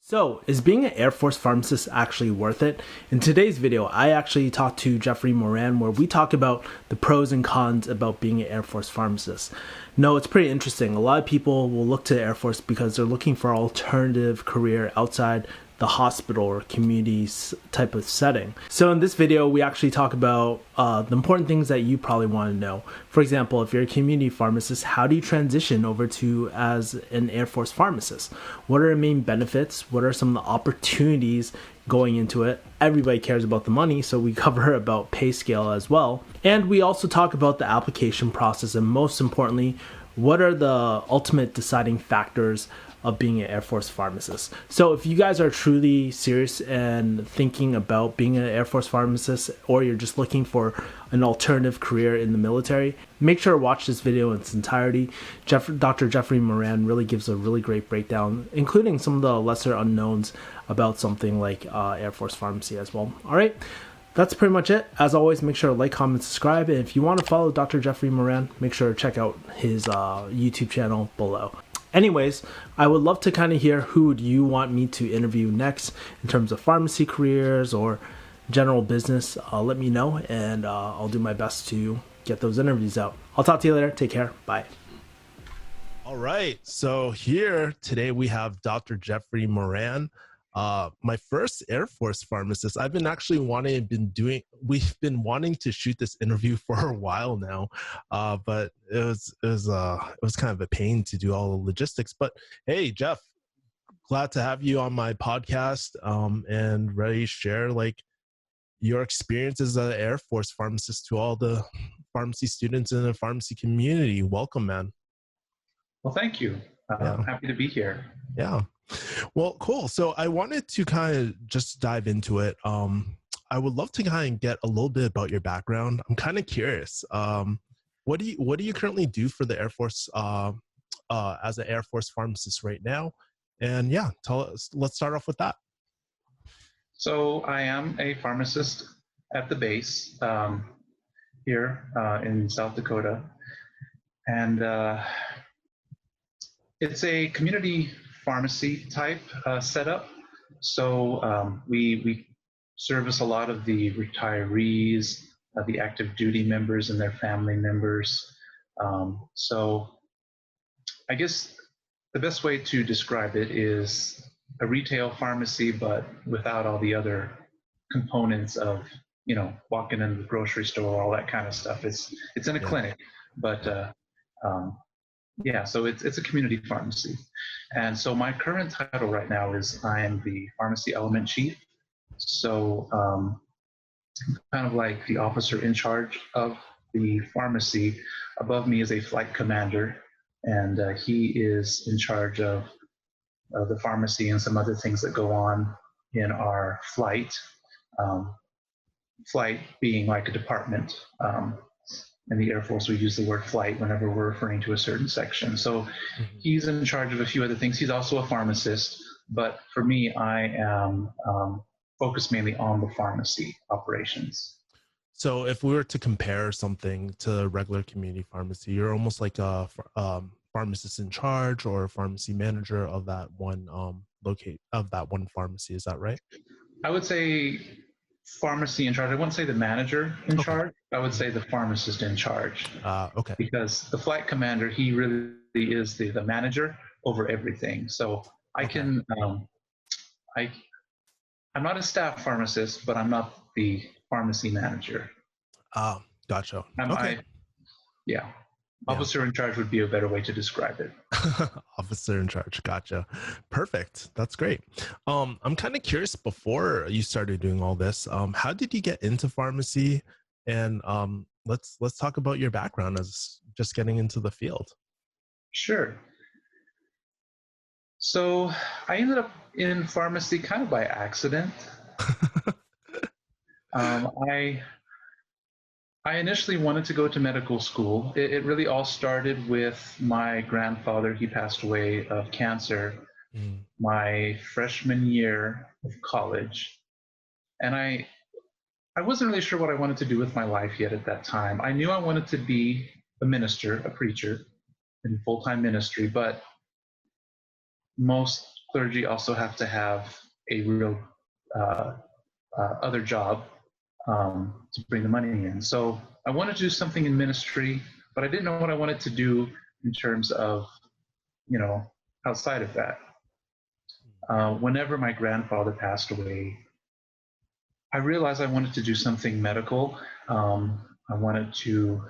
So, is being an Air Force pharmacist actually worth it? In today's video, I actually talked to Jeffrey Moran where we talk about the pros and cons about being an Air Force pharmacist. No, it's pretty interesting. A lot of people will look to the Air Force because they're looking for an alternative career outside the hospital or community type of setting. So in this video, we actually talk about the important things that you probably want to know. For example, if you're a community pharmacist, how do you transition over to as an Air Force pharmacist? What are the main benefits? What are some of the opportunities going into it? Everybody cares about the money, so we cover about pay scale as well. And we also talk about the application process, and most importantly, what are the ultimate deciding factors of being an Air Force pharmacist. So if you guys are truly serious and thinking about being an Air Force pharmacist, or you're just looking for an alternative career in the military, make sure to watch this video in its entirety. Dr. Jeffrey Moran really gives a really great breakdown, including some of the lesser unknowns about something like Air Force pharmacy as well. All right. That's pretty much it. As always, make sure to like, comment, subscribe. And if you want to follow Dr. Jeffrey Moran, make sure to check out his YouTube channel below. Anyways, I would love to kind of hear who do you want me to interview next in terms of pharmacy careers or general business. Let me know, and I'll do my best to get those interviews out. I'll talk to you later. Take care. Bye. All right. So here today we have Dr. Jeffrey Moran. My first Air Force pharmacist. We've been wanting to shoot this interview for a while now, but it was kind of a pain to do all the logistics. But hey, Jeff, glad to have you on my podcast, and ready to share like your experience as an Air Force pharmacist to all the pharmacy students in the pharmacy community. Welcome, man. Well, thank you. I'm happy to be here. Yeah. Well, cool. So I wanted to kind of just dive into it. I would love to kind of get a little bit about your background. I'm kind of curious. What do you currently do for the Air Force as an Air Force pharmacist right now? And yeah, let's start off with that. So I am a pharmacist at the base here in South Dakota, and it's a community pharmacy type setup. So we service a lot of the retirees, the active duty members and their family members. So I guess the best way to describe it is a retail pharmacy, but without all the other components of, walking in the grocery store, all that kind of stuff. It's in a clinic, but yeah, so it's a community pharmacy. And so my current title right now is I am the pharmacy element chief. So kind of like the officer in charge of the pharmacy. Above me is a flight commander, and he is in charge of the pharmacy and some other things that go on in our flight. Flight being like a department. In the Air Force, we use the word flight whenever we're referring to a certain section. So he's in charge of a few other things. He's also a pharmacist, but for me, I am focused mainly on the pharmacy operations. So if we were to compare something to regular community pharmacy, you're almost like a pharmacist in charge or a pharmacy manager of that one one pharmacy. Is that right? I would say pharmacy in charge. I wouldn't say the manager in charge. I would say the pharmacist in charge. Okay. Because the flight commander, he really is the manager over everything. So I can, I'm not a staff pharmacist, but I'm not the pharmacy manager. Gotcha. Yeah. Officer in charge would be a better way to describe it. Officer in charge. Gotcha. Perfect. That's great. I'm kind of curious, before you started doing all this, how did you get into pharmacy? And let's talk about your background as just getting into the field. Sure. So I ended up in pharmacy kind of by accident. I initially wanted to go to medical school. It really all started with my grandfather. He passed away of cancer my freshman year of college. And I wasn't really sure what I wanted to do with my life yet at that time. I knew I wanted to be a minister, a preacher in full-time ministry, but most clergy also have to have a real uh, other job to bring the money in. So I wanted to do something in ministry, but I didn't know what I wanted to do in terms of, outside of that. Whenever my grandfather passed away, I realized I wanted to do something medical. I wanted to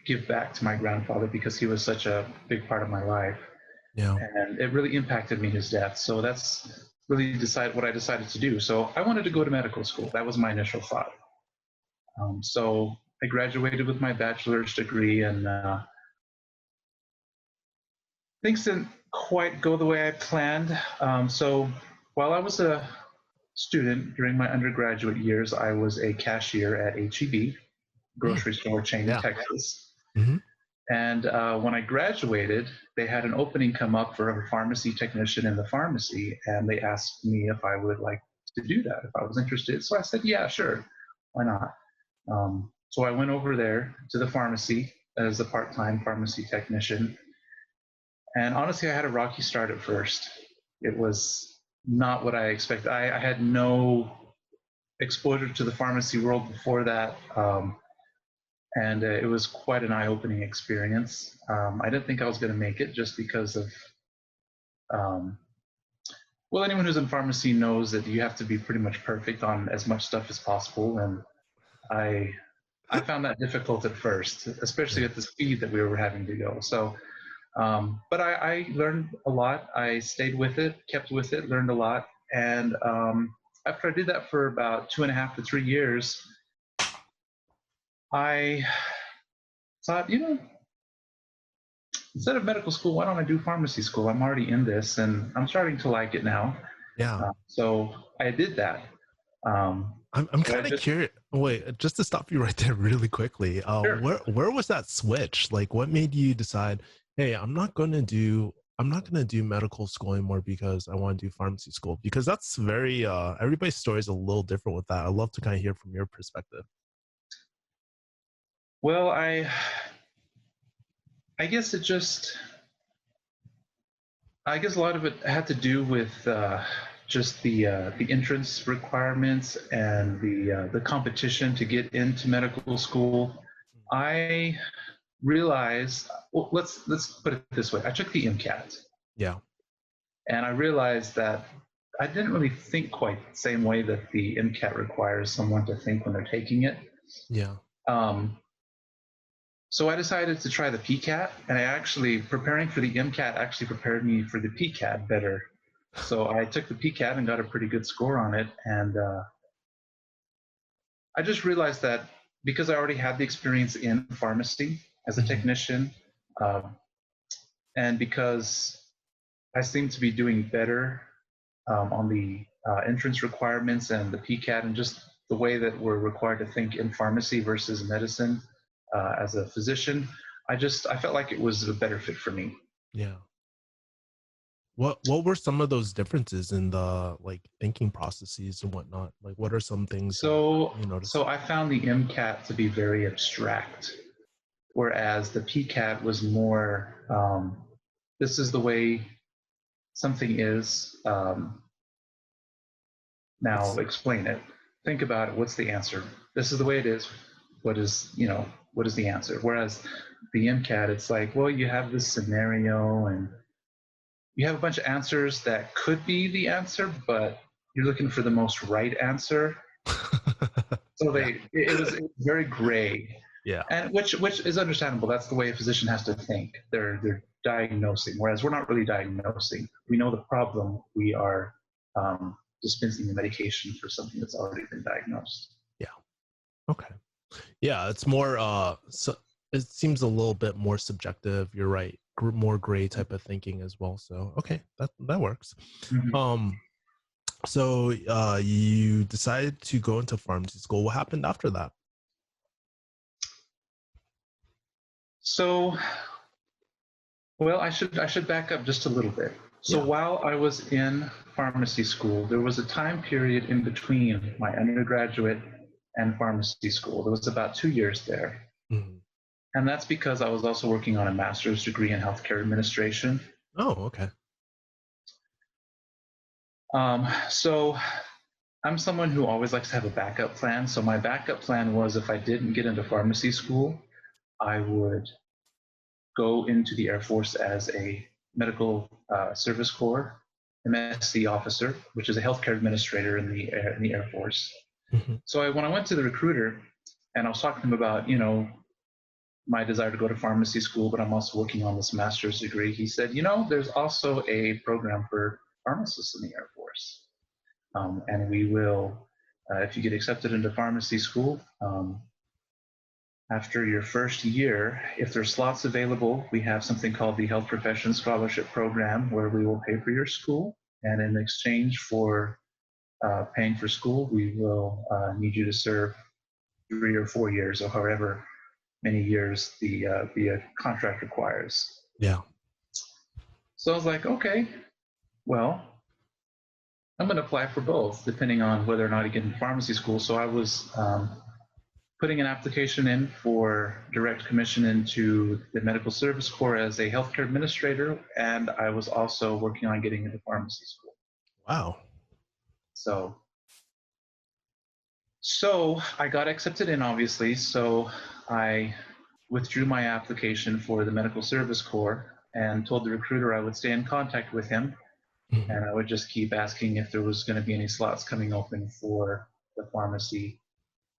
give back to my grandfather because he was such a big part of my life, Yeah. and it really impacted me, his death. So that's really what I decided to do. So I wanted to go to medical school. That was my initial thought. So I graduated with my bachelor's degree, and things didn't quite go the way I planned. So while I was a student during my undergraduate years, I was a cashier at HEB, grocery store chain in Yeah. Texas. Mm-hmm. And when I graduated, they had an opening come up for a pharmacy technician in the pharmacy, and they asked me if I would like to do that, if I was interested. So I said, yeah, sure, why not? So I went over there to the pharmacy as a part-time pharmacy technician. And honestly, I had a rocky start at first. It was not what I expected. I had no exposure to the pharmacy world before that. And it was quite an eye-opening experience. I didn't think I was going to make it just because of, well, anyone who's in pharmacy knows that you have to be pretty much perfect on as much stuff as possible. And I found that difficult at first, especially at the speed that we were having to go. So, but I learned a lot. I stayed with it, kept with it, learned a lot. And after I did that for about 2.5 to 3 years, I thought, instead of medical school, why don't I do pharmacy school? I'm already in this, and I'm starting to like it now. Yeah. So I did that. I'm kind of curious. Wait, just to stop you right there really quickly. Sure. Where was that switch? Like, what made you decide, hey, I'm not gonna do medical school anymore because I want to do pharmacy school? Because that's very everybody's story is a little different with that. I'd love to kind of hear from your perspective. Well, I guess I guess a lot of it had to do with just the entrance requirements and the competition to get into medical school. I realized, well, let's put it this way. I took the MCAT. Yeah. And I realized that I didn't really think quite the same way that the MCAT requires someone to think when they're taking it. Yeah. So I decided to try the PCAT, and preparing for the MCAT actually prepared me for the PCAT better. So I took the PCAT and got a pretty good score on it. And I just realized that because I already had the experience in pharmacy as a technician, and because I seemed to be doing better on the entrance requirements and the PCAT and just the way that we're required to think in pharmacy versus medicine as a physician, I felt like it was a better fit for me. Yeah. What were some of those differences in the thinking processes and whatnot? Like, what are some things So, that you noticed? so I found the MCAT to be very abstract, whereas the PCAT was more, this is the way something is. Now explain it. Think about it. What's the answer? This is the way it is. What is the answer? Whereas the MCAT, it's like, well, you have this scenario and you have a bunch of answers that could be the answer, but you're looking for the most right answer. So it was very gray. Yeah. And which is understandable. That's the way a physician has to think. They're diagnosing, whereas we're not really diagnosing. We know the problem. We are dispensing the medication for something that's already been diagnosed. Yeah. Okay. Yeah, it's more so it seems a little bit more subjective. You're right. More gray type of thinking as well. So okay, that works. Mm-hmm. So you decided to go into pharmacy school. What happened after that? So, well, I should back up just a little bit. So while I was in pharmacy school, there was a time period in between my undergraduate and pharmacy school. There was about 2 years there. Mm-hmm. And that's because I was also working on a master's degree in healthcare administration. Oh, okay. So I'm someone who always likes to have a backup plan. So my backup plan was if I didn't get into pharmacy school, I would go into the Air Force as a medical service corps MSc officer, which is a healthcare administrator in the Air Force. Mm-hmm. So when I went to the recruiter and I was talking to him about, my desire to go to pharmacy school, but I'm also working on this master's degree, he said, there's also a program for pharmacists in the Air Force. And we will, if you get accepted into pharmacy school, after your first year, if there's slots available, we have something called the Health Profession Scholarship Program where we will pay for your school. And in exchange for paying for school, we will need you to serve 3 or 4 years or however many years the contract requires. Yeah. So I was like, okay, well, I'm going to apply for both, depending on whether or not I get in pharmacy school. So I was putting an application in for direct commission into the medical service corps as a healthcare administrator, and I was also working on getting into pharmacy school. Wow. So I got accepted in, obviously. So I withdrew my application for the medical service corps and told the recruiter I would stay in contact with him, Mm-hmm. and I would just keep asking if there was going to be any slots coming open for the pharmacy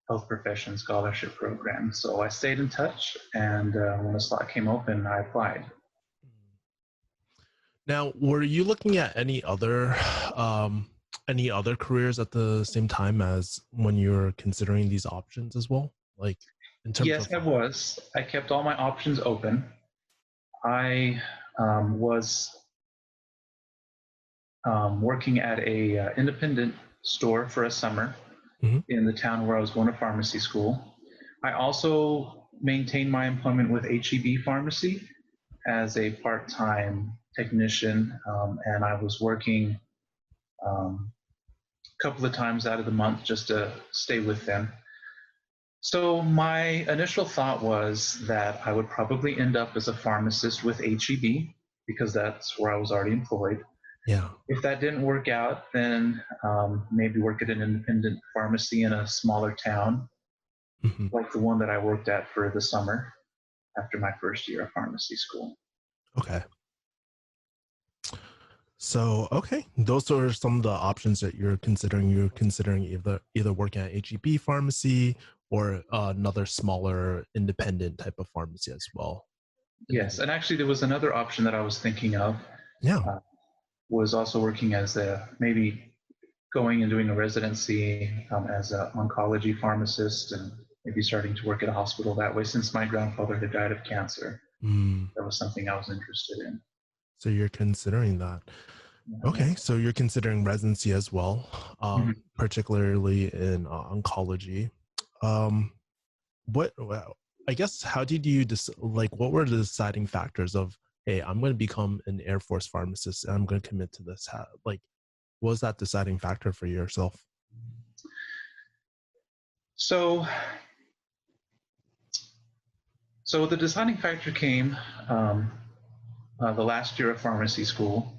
health profession scholarship program. So I stayed in touch, and when a slot came open, I applied. Now, were you looking at any other careers at the same time as when you were considering these options as well? Like in terms Yes, of I was. I kept all my options open. I was working at a independent store for a summer in the town where I was going to pharmacy school. I also maintained my employment with HEB Pharmacy as a part-time technician, and I was working a couple of times out of the month just to stay with them. So my initial thought was that I would probably end up as a pharmacist with HEB because that's where I was already employed. Yeah. If that didn't work out, then maybe work at an independent pharmacy in a smaller town, like the one that I worked at for the summer after my first year of pharmacy school. Okay. So, okay, those are some of the options that you're considering. You're considering either working at HEB pharmacy or another smaller independent type of pharmacy as well. Yes, and actually there was another option that I was thinking of. Yeah. Was also working as maybe going and doing a residency as an oncology pharmacist and maybe starting to work at a hospital that way, since my grandfather had died of cancer. That was something I was interested in. So you're considering that. Okay, so you're considering residency as well, particularly in oncology. I guess, how did you what were the deciding factors of, hey, I'm going to become an Air Force pharmacist and I'm going to commit to this? What was that deciding factor for yourself? So the deciding factor came the last year of pharmacy school.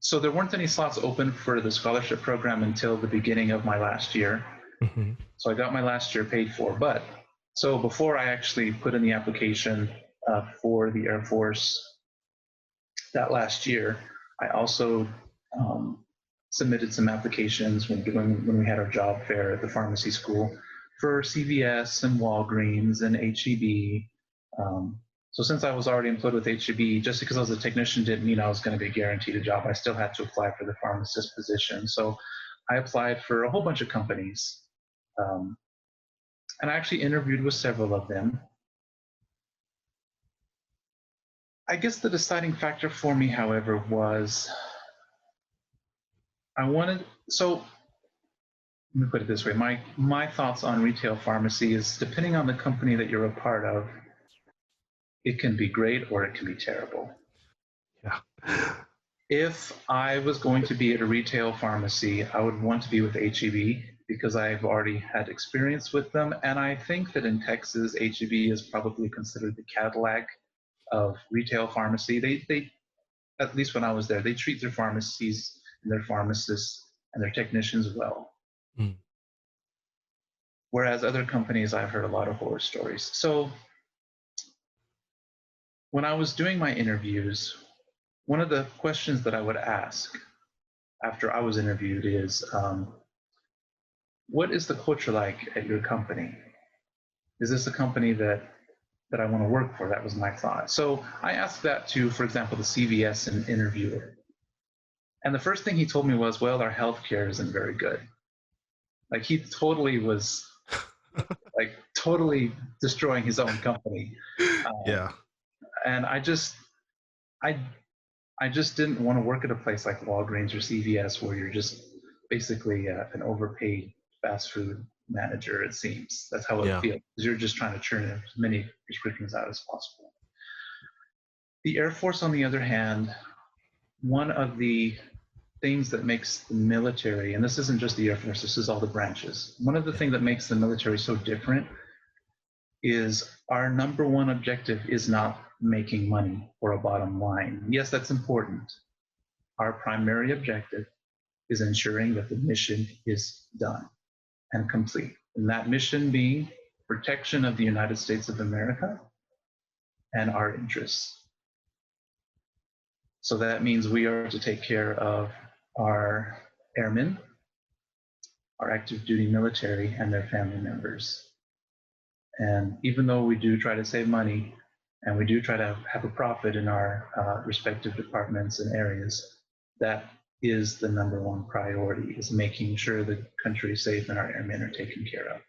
So there weren't any slots open for the scholarship program until the beginning of my last year. So I got my last year paid for. But so before I actually put in the application for the Air Force that last year, I also submitted some applications when we had our job fair at the pharmacy school for CVS and Walgreens and HEB. So since I was already employed with HEB, just because I was a technician didn't mean I was going to be guaranteed a job. I still had to apply for the pharmacist position. So I applied for a whole bunch of companies. And I actually interviewed with several of them. I guess the deciding factor for me, however, was let me put it this way. My thoughts on retail pharmacy is, depending on the company that you're a part of, it can be great or it can be terrible. Yeah. If I was going to be at a retail pharmacy, I would want to be with HEB because I've already had experience with them. And I think that in Texas, HEB is probably considered the Cadillac of retail pharmacy. They at least when I was there, they treat their pharmacies and their pharmacists and their technicians well. Mm. Whereas other companies, I've heard a lot of horror stories. So when I was doing my interviews, one of the questions that I would ask after I was interviewed is, what is the culture like at your company? Is this a company that I want to work for? That was my thought. So I asked that to, for example, the CVS interviewer. And the first thing he told me was, well, our healthcare isn't very good. Like he totally was like totally destroying his own company. Yeah. And I just didn't want to work at a place like Walgreens or CVS where you're just basically an overpaid fast food manager, it seems. That's how it Yeah. feels, because you're just trying to churn as many prescriptions out as possible. The Air Force, on the other hand, one of the things that makes the military, and this isn't just the Air Force, this is all the branches, one of the things that makes the military so different is our number one objective is not making money or a bottom line. Yes, that's important. Our primary objective is ensuring that the mission is done and complete. And that mission being protection of the United States of America and our interests. So that means we are to take care of our airmen, our active duty military, and their family members. And even though we do try to save money and we do try to have a profit in our respective departments and areas, that is the number one priority, is making sure the country is safe and our airmen are taken care of.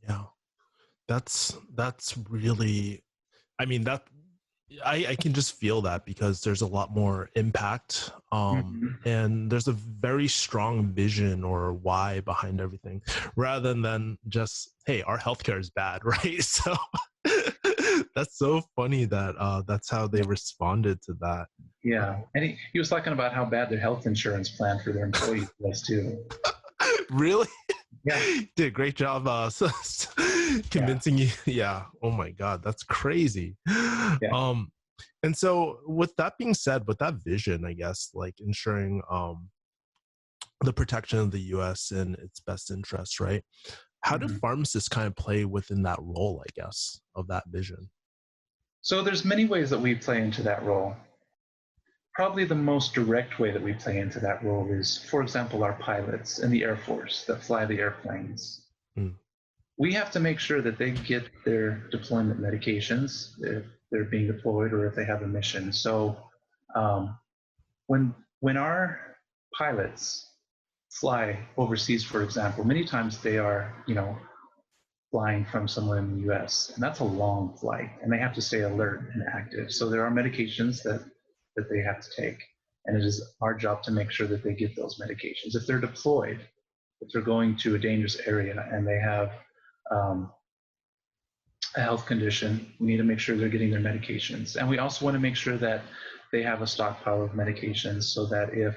Yeah. That's really, I mean, that I can just feel that because there's a lot more impact, and there's a very strong vision or why behind everything, rather than just, hey, our healthcare is bad, right? So that's so funny that that's how they responded to that. Yeah, and he was talking about how bad their health insurance plan for their employees was too. Really? Yeah. Did a great job convincing you. Yeah. Oh my God, that's crazy. Yeah. And so with that being said, with that vision, I guess, like ensuring the protection of the US in its best interest, right? How do pharmacists kind of play within that role, I guess, of that vision? So there's many ways that we play into that role. Probably the most direct way that we play into that role is, for example, our pilots in the Air Force that fly the airplanes. We have to make sure that they get their deployment medications if they're being deployed or if they have a mission. So when our pilots fly overseas, for example, many times they are, flying from somewhere in the US, and that's a long flight, and they have to stay alert and active. So there are medications that they have to take, and it is our job to make sure that they get those medications. If they're deployed, if they're going to a dangerous area and they have a health condition, we need to make sure they're getting their medications. And we also want to make sure that they have a stockpile of medications so that if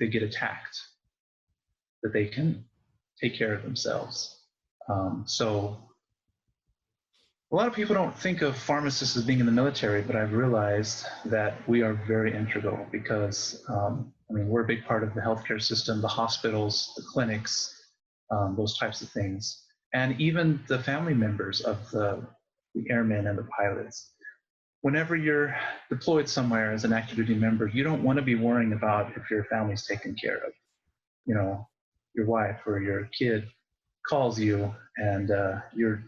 they get attacked, that they can take care of themselves. So a lot of people don't think of pharmacists as being in the military, but I've realized that we are very integral because, we're a big part of the healthcare system, the hospitals, the clinics, those types of things, and even the family members of the airmen and the pilots. Whenever you're deployed somewhere as an active duty member, you don't want to be worrying about if your family's taken care of. Your wife or your kid calls you and you're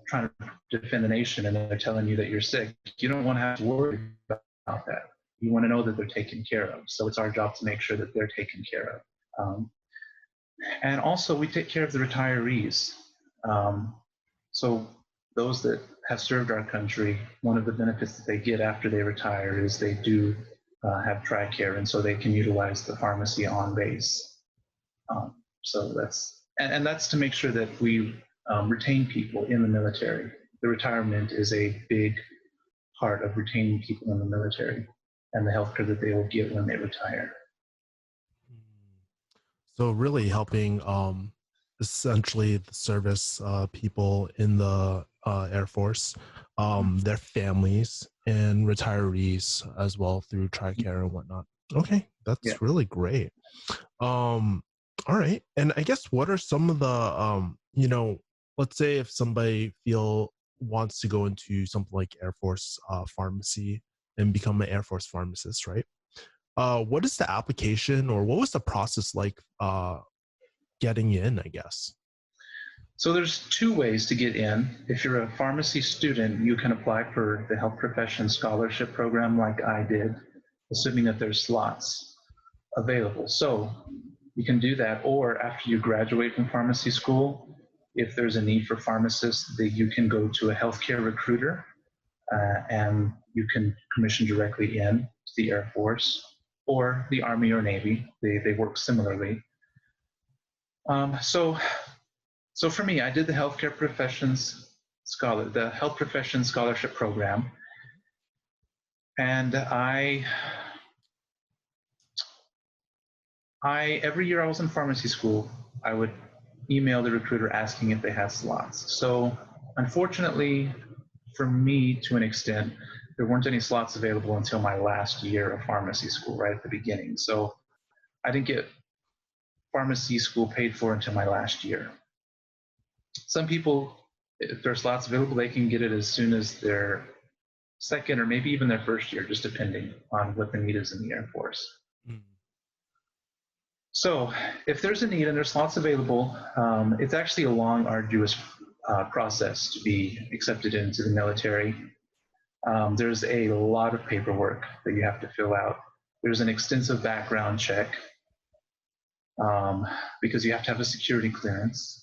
trying to defend the nation and they're telling you that you're sick. You don't want to have to worry about that. You want to know that they're taken care of. So it's our job to make sure that they're taken care of. And also we take care of the retirees. So those that have served our country, one of the benefits that they get after they retire is they do have TRICARE, and so they can utilize the pharmacy on base. So that's to make sure that we retain people in the military. The retirement is a big part of retaining people in the military and the healthcare that they will get when they retire. So really helping essentially the service people in the Air Force, their families and retirees as well through TRICARE and whatnot. Okay, Yeah. that's really great. All right, and I guess what are some of the let's say if somebody wants to go into something like Air Force pharmacy and become an Air Force pharmacist, right? What is the application or what was the process like getting in, I guess? So there's two ways to get in. If you're a pharmacy student, you can apply for the Health Profession Scholarship Program like I did, assuming that there's slots available. So you can do that, or after you graduate from pharmacy school, if there's a need for pharmacists, that you can go to a healthcare recruiter and you can commission directly in to the Air Force or the Army or Navy. They work similarly. So for me, I did the the Health Professions Scholarship Program, and I every year I was in pharmacy school, I would email the recruiter asking if they had slots. So unfortunately, for me, to an extent, there weren't any slots available until my last year of pharmacy school, right at the beginning. So I didn't get pharmacy school paid for until my last year. Some people, if there's slots available, they can get it as soon as their second or maybe even their first year, just depending on what the need is in the Air Force. Mm. So if there's a need and there's slots available, it's actually a long, arduous process to be accepted into the military. There's a lot of paperwork that you have to fill out. There's an extensive background check because you have to have a security clearance.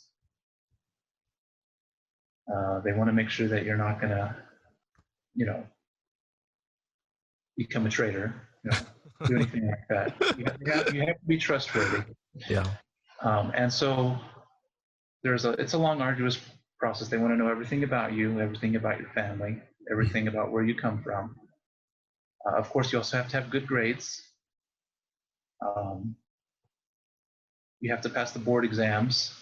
They want to make sure that you're not going to, become a traitor, do anything like that. You have to be trustworthy. Yeah. And so it's a long, arduous process. They want to know everything about you, everything about your family, everything about where you come from. Of course, you also have to have good grades. You have to pass the board exams.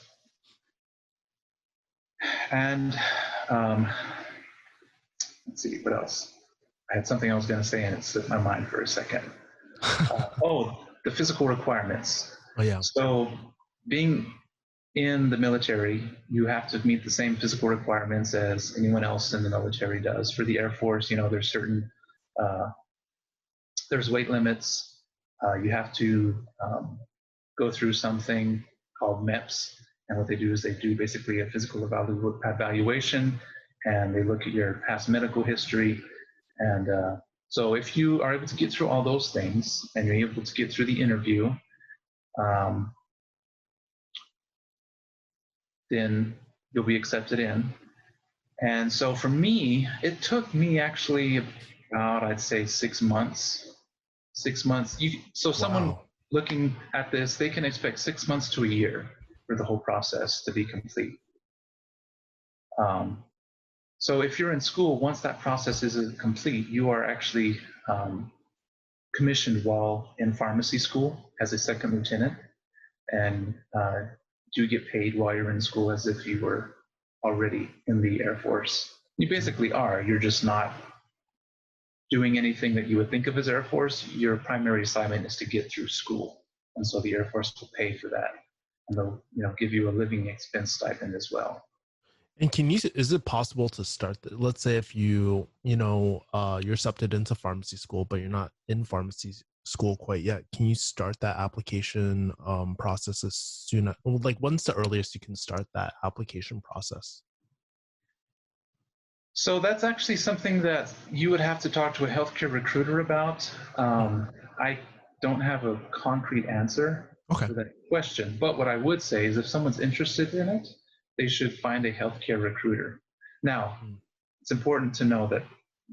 And let's see, what else? I had something I was going to say and it slipped my mind for a second. The physical requirements. Oh, yeah. So being in the military, you have to meet the same physical requirements as anyone else in the military does. For the Air Force, there's certain, there's weight limits. You have to go through something called MEPS. And what they do is they do basically a physical evaluation, and they look at your past medical history. And so if you are able to get through all those things and you're able to get through the interview, then you'll be accepted in. And so for me, it took me actually about, I'd say, 6 months. 6 months. Someone looking at this, they can expect 6 months to a year for the whole process to be complete. So if you're in school, once that process is complete, you are actually commissioned while in pharmacy school as a second lieutenant, and do get paid while you're in school as if you were already in the Air Force. You basically are. You're just not doing anything that you would think of as Air Force. Your primary assignment is to get through school, and so the Air Force will pay for that, and they'll give you a living expense stipend as well. And is it possible to start, let's say if you're accepted into pharmacy school, but you're not in pharmacy school quite yet, can you start that application process as soon as, when's the earliest you can start that application process? So that's actually something that you would have to talk to a healthcare recruiter about. I don't have a concrete answer to that question, but what I would say is if someone's interested in it, they should find a healthcare recruiter. Now, it's important to know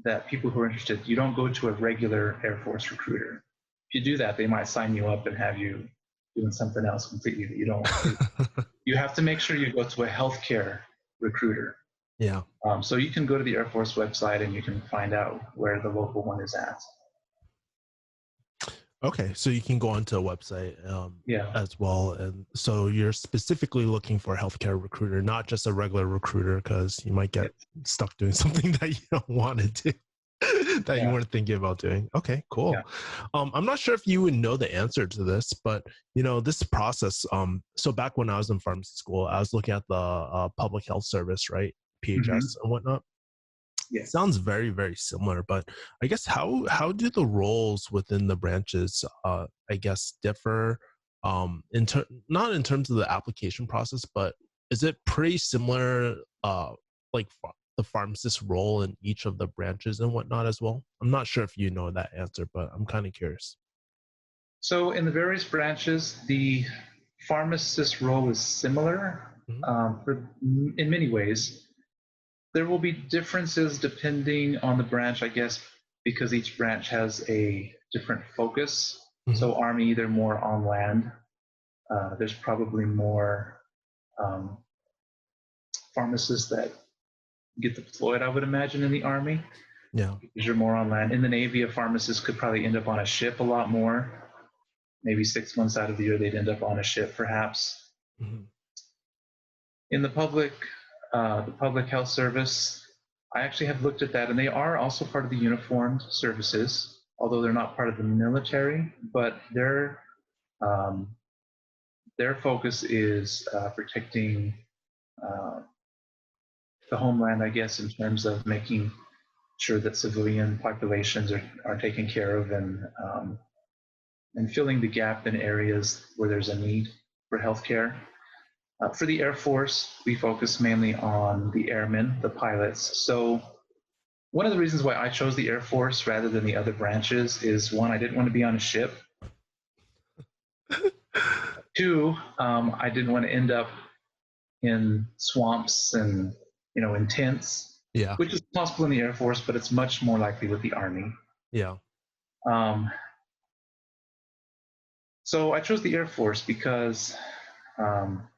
that people who are interested, you don't go to a regular Air Force recruiter. If you do that, they might sign you up and have you doing something else completely that you don't want to do. You have to make sure you go to a healthcare recruiter. Yeah. So you can go to the Air Force website and you can find out where the local one is at. Okay, so you can go onto a website Yeah. as well, and so you're specifically looking for a healthcare recruiter, not just a regular recruiter, because you might Yeah. get stuck doing something that you don't want to do, that you Yeah. weren't thinking about doing. Okay, Yeah. cool. I'm not sure if you would know the answer to this, but this process. So back when I was in pharmacy school, I was looking at the public health service, right? Hmm. PHS and whatnot. Yes. Sounds very, very similar, but I guess how do the roles within the branches, I guess, differ? Not in terms of the application process, but is it pretty similar? Like the pharmacist role in each of the branches and whatnot as well. I'm not sure if you know that answer, but I'm kind of curious. So in the various branches, the pharmacist role is similar Mhm. in many ways. There will be differences depending on the branch, I guess, because each branch has a different focus. Mhm. So Army, they're more on land. There's probably more um, pharmacists that get deployed, I would imagine, in the Army Yeah. because you're more on land. In the Navy, a pharmacist could probably end up on a ship a lot more. Maybe 6 months out of the year, they'd end up on a ship, perhaps. Mhm. In the public health service, I actually have looked at that, and they are also part of the uniformed services, although they're not part of the military. But um, their focus is protecting uh, the homeland, I guess, in terms of making sure that civilian populations are taken care of and filling the gap in areas where there's a need for healthcare. For the Air Force, we focus mainly on the airmen, the pilots. So one of the reasons why I chose the Air Force rather than the other branches is one, I didn't want to be on a ship. Two, I didn't want to end up in swamps and in tents, Yeah. which is possible in the Air Force, but it's much more likely with the Army. Yeah. Um, so I chose the Air Force because, um,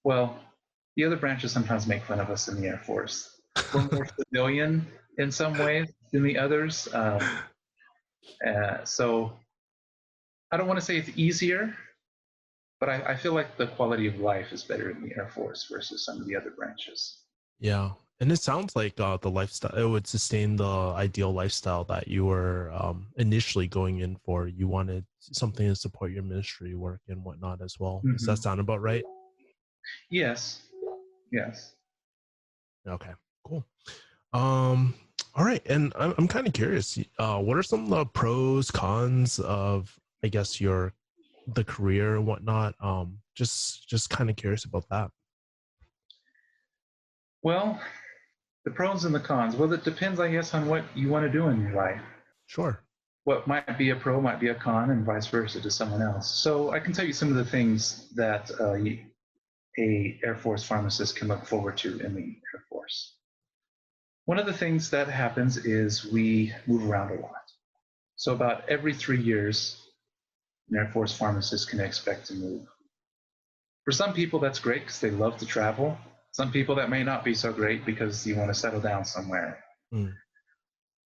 well, the other branches sometimes make fun of us in the Air Force. We're more civilian in some ways than the others. So I don't want to say it's easier, but I feel like the quality of life is better in the Air Force versus some of the other branches. Yeah. And it sounds like the lifestyle, it would sustain the ideal lifestyle that you were initially going in for. You wanted something to support your ministry work and whatnot as well. Does that Hmm. sound about right? Yes, yes. Okay, cool. Um, all right. And I'm kind of curious. What are some of the pros, cons of, I guess, the career and whatnot? Just kind of curious about that. Well, the pros and the cons. Well, it depends, I guess, on what you want to do in your life. Sure. What might be a pro might be a con, and vice versa to someone else. So I can tell you some of the things that a Air Force pharmacist can look forward to in the Air Force. One of the things that happens is we move around a lot. So about every 3 years, an Air Force pharmacist can expect to move. For some people, that's great because they love to travel. Some people, that may not be so great because you want to settle down somewhere. Mm.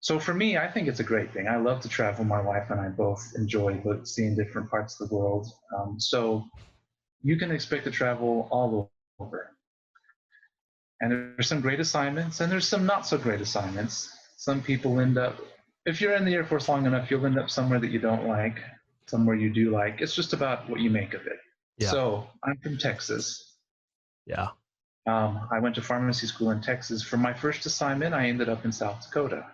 So for me, I think it's a great thing. I love to travel. My wife and I both enjoy seeing different parts of the world. So you can expect to travel all over. And there's some great assignments and there's some not so great assignments. Some people end up, if you're in the Air Force long enough, you'll end up somewhere that you don't like, somewhere you do like. It's just about what you make of it. Yeah. So I'm from Texas. Yeah. I went to pharmacy school in Texas. For my first assignment, I ended up in South Dakota,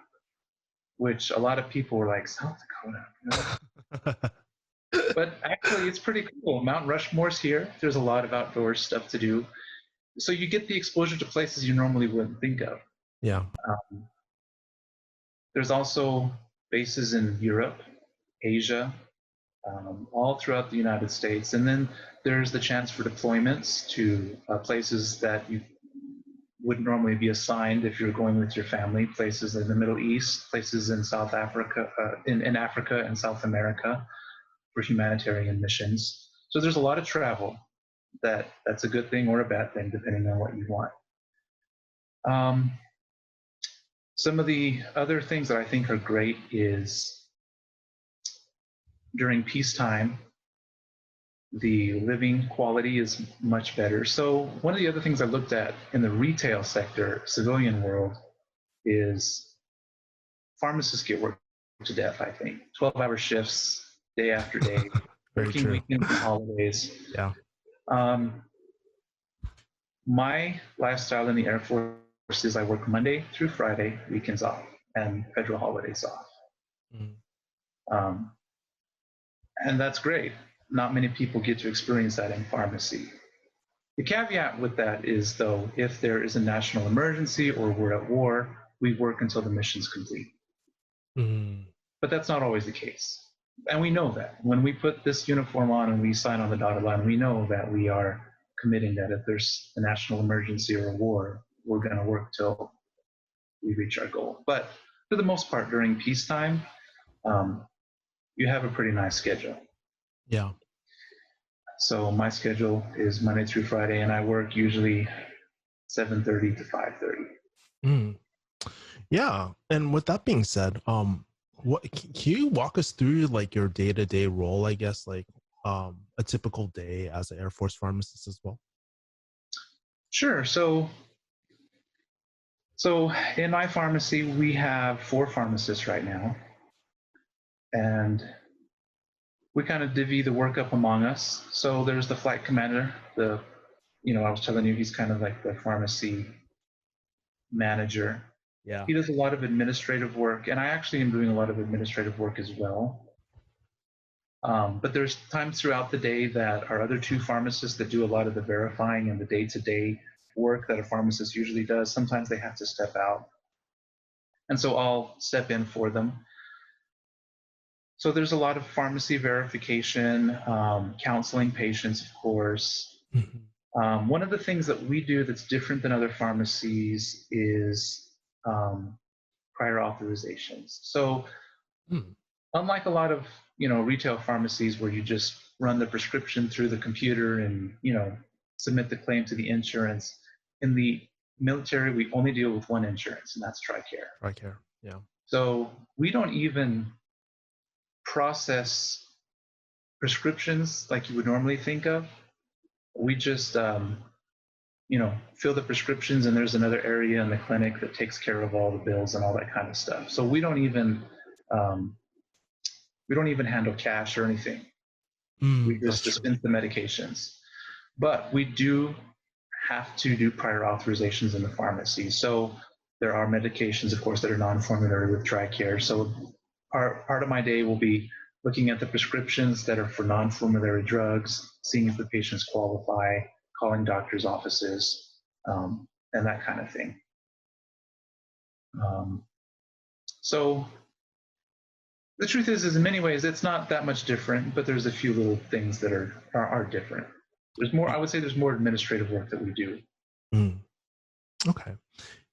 which a lot of people were like, South Dakota? But actually, it's pretty cool. Mount Rushmore's here. There's a lot of outdoor stuff to do. So you get the exposure to places you normally wouldn't think of. Yeah. Um, there's also bases in Europe, Asia, all throughout the United States. And then there's the chance for deployments to places that you wouldn't normally be assigned if you're going with your family, places in the Middle East, places in South Africa, in Africa and South America for humanitarian missions. So there's a lot of travel. That's a good thing or a bad thing, depending on what you want. Um, some of the other things that I think are great is during peacetime, the living quality is much better. So one of the other things I looked at in the retail sector, civilian world, is pharmacists get worked to death, I think. 12-hour shifts, day after day, Very working true. weekends and holidays. Yeah. Um, my lifestyle in the Air Force is I work Monday through Friday, weekends off, and federal holidays off. Mm. Um, and that's great. Not many people get to experience that in pharmacy. The caveat with that is, though, if there is a national emergency or we're at war, we work until the mission's complete. Mm. But that's not always the case. And we know that. When we put this uniform on and we sign on the dotted line, we know that we are committing that if there's a national emergency or a war, we're going to work till we reach our goal. But for the most part, during peacetime, you have a pretty nice schedule. Yeah. So my schedule is Monday through Friday, and I work usually 7:30 to 5:30. Mm. Yeah. And with that being said, what can you walk us through like your day-to-day role, I guess, like a typical day as an Air Force pharmacist as well? Sure. So in my pharmacy, we have 4 pharmacists right now, and we kind of divvy the work up among us. So there's the flight commander, I was telling you, he's kind of like the pharmacy manager. Yeah. He does a lot of administrative work, and I actually am doing a lot of administrative work as well. But there's times throughout the day that our other 2 pharmacists that do a lot of the verifying and the day-to-day work that a pharmacist usually does, sometimes they have to step out. And so I'll step in for them. So there's a lot of pharmacy verification, counseling patients, of course. Mhm. One of the things that we do that's different than other pharmacies is prior authorizations. So Mm. unlike a lot of retail pharmacies where you just run the prescription through the computer and submit the claim to the insurance, in the military we only deal with one insurance, and that's TRICARE. TRICARE. Yeah. So we don't even process prescriptions like you would normally think of. We just fill the prescriptions, and there's another area in the clinic that takes care of all the bills and all that kind of stuff. So we don't even handle cash or anything. We just That's true. dispense the medications. But we do have to do prior authorizations in the pharmacy. So there are medications, of course, that are non-formulary with TRICARE. So part of my day will be looking at the prescriptions that are for non-formulary drugs, seeing if the patients qualify, calling doctors' offices, and that kind of thing. So the truth is in many ways, it's not that much different, but there's a few little things that are different. There's more, I would say there's more administrative work that we do. Mm. Okay.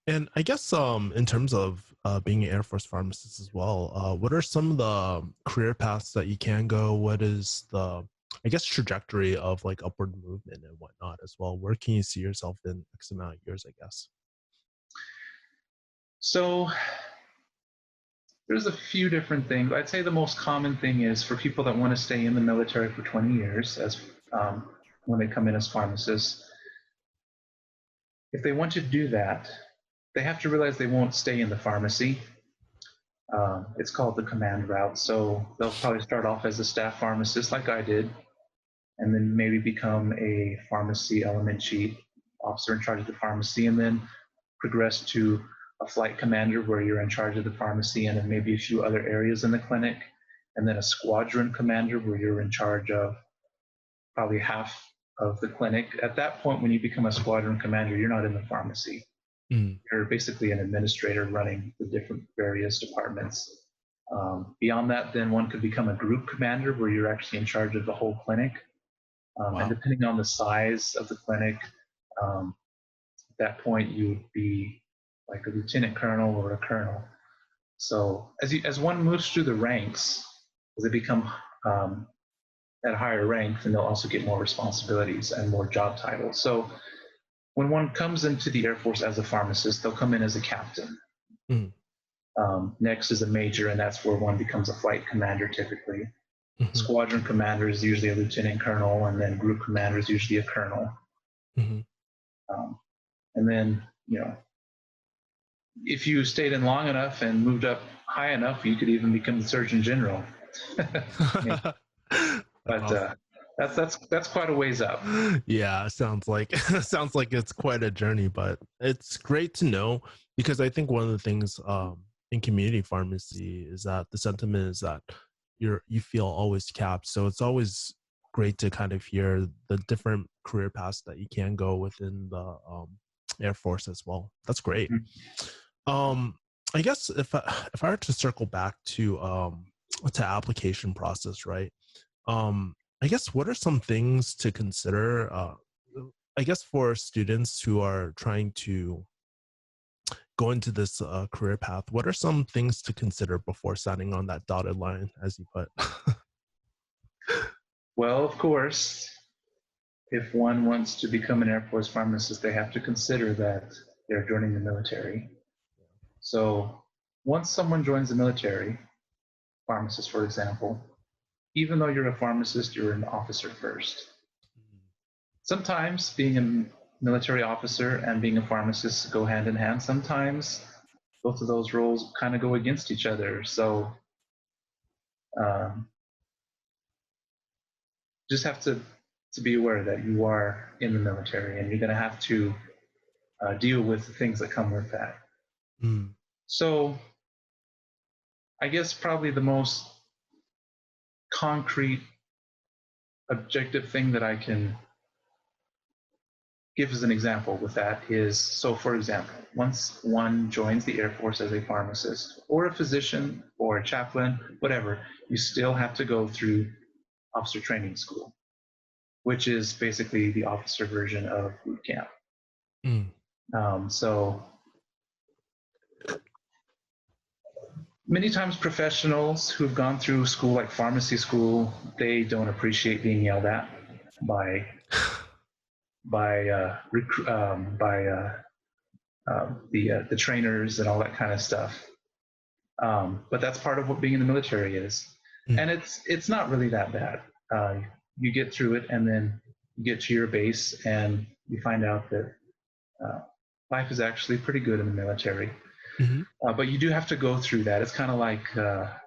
And I guess in terms of being an Air Force pharmacist as well, what are some of the career paths that you can go? What is the, I guess, trajectory of like upward movement and whatnot as well? Where can you see yourself in X amount of years, I guess? So there's a few different things. I'd say the most common thing is for people that want to stay in the military for 20 years as when they come in as pharmacists. If they want to do that, they have to realize they won't stay in the pharmacy. It's called the command route. So they'll probably start off as a staff pharmacist like I did, and then maybe become a pharmacy element chief, officer in charge of the pharmacy, and then progress to a flight commander where you're in charge of the pharmacy and then maybe a few other areas in the clinic, and then a squadron commander where you're in charge of probably half of the clinic. At that point, when you become a squadron commander, you're not in the pharmacy. You're basically an administrator running the different various departments. Beyond that, then one could become a group commander where you're actually in charge of the whole clinic. Wow. And depending on the size of the clinic, at that point you would be like a lieutenant colonel or a colonel. So as one moves through the ranks, as they become at a higher rank, then they'll also get more responsibilities and more job titles. So when one comes into the Air Force as a pharmacist, they'll come in as a captain. Next is a major, and that's where one becomes a flight commander typically. Hmm. Squadron commander is usually a lieutenant colonel, and then group commander is usually a colonel. Hmm. Um, and then, if you stayed in long enough and moved up high enough, you could even become the surgeon general. Yeah. That's But awesome. that's quite a ways up. Yeah, sounds like sounds like it's quite a journey, but it's great to know because I think one of the things in community pharmacy is that the sentiment is that you feel always capped. So it's always great to kind of hear the different career paths that you can go within the Air Force as well. That's great. Um, I guess if I were to circle back to application process, right? I guess what are some things to consider? I guess for students who are trying to go into this career path, what are some things to consider before signing on that dotted line, as you put? Well, of course, if one wants to become an Air Force pharmacist, they have to consider that they're joining the military. So once someone joins the military, pharmacist, for example, even though you're a pharmacist, you're an officer first. Sometimes being a military officer and being a pharmacist go hand in hand. Sometimes both of those roles kind of go against each other. So um, just have to be aware that you are in the military and you're going to have to deal with the things that come with that. Mm. So I guess probably the most concrete, objective thing that I can give as an example with that is, so for example, once one joins the Air Force as a pharmacist or a physician or a chaplain, whatever, you still have to go through officer training school, which is basically the officer version of boot camp. Mm. So many times professionals who've gone through school like pharmacy school, they don't appreciate being yelled at by the trainers and all that kind of stuff. But that's part of what being in the military is, Mm. and it's not really that bad. You get through it, and then you get to your base, and you find out that uh, life is actually pretty good in the military. Mm-hmm. But you do have to go through that. It's kind of like a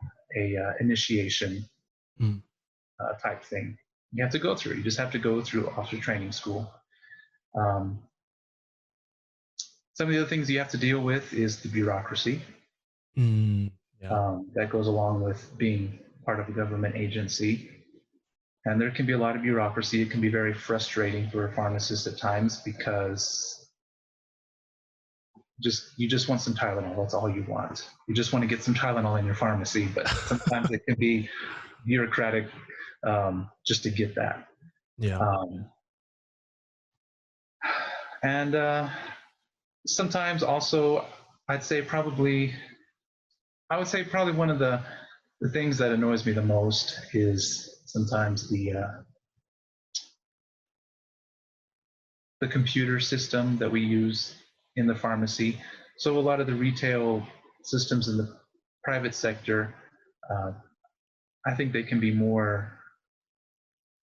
initiation Mm. type thing. You have to go through. You just have to go through officer training school. Um, some of the other things you have to deal with is the bureaucracy. Mm. Yeah. That goes along with being part of a government agency. And there can be a lot of bureaucracy. It can be very frustrating for a pharmacist at times because you just want some Tylenol. That's all you want. You just want to get some Tylenol in your pharmacy, but sometimes it can be bureaucratic just to get that. Yeah. Um, and sometimes also, I'd say probably, I would say probably one of the things that annoys me the most is sometimes the computer system that we use in the pharmacy. So a lot of the retail systems in the private sector, uh, I think they can be more